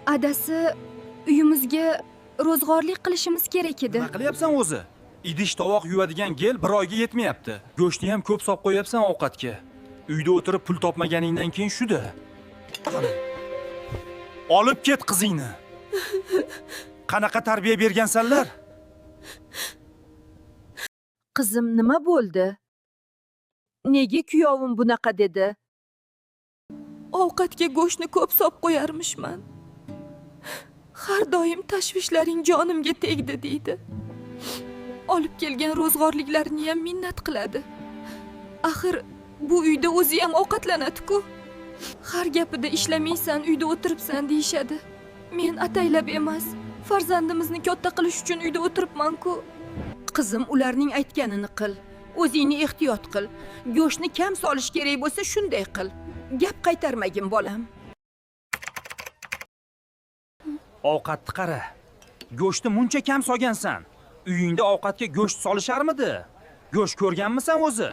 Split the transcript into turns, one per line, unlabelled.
Adasi, uyimizga ro'zg'orlik qilishimiz kerak edi.
Nima qilyapsan o'zi? Idish tovoq yuvadigan gel bir oyga yetmayapti. Go'shtni ham ko'p solib qo'yapsan ovqatga. Uyda o'tirib pul topmaganingdan keyin shu-da. Olib ket qizingni. Qanaqa tarbiya bergansanlar?
Qizim nima bo'ldi? Nega kuyovim bunaqa dedi?
Ovqatga go'shtni ko'p solib qo'yarmishman. Har doim tashvishlaring jonimga tegdi deydi. Olib kelgan ro'zg'orliklarni ham minnat qiladi. Axir bu uyda o'zi ham ovqatlanadi-ku. Har gapida ishlamaysan, uyda o'tiribsan deyshadi. Men ataylab emas, farzandimizni katta qilish uchun uyda o'tiribman-ku.
Qizim, ularning aytganini qil. O'zingni ehtiyot qil. Go'shtni kam solish kerak bo'lsa shunday qil. Gap qaytarmagin bolam.
Ovqatni qara. Go'shtni muncha kam solgansan. Uyingda ovqatga go'sht solisharmidi? Go'sht ko'rganmisan o'zi?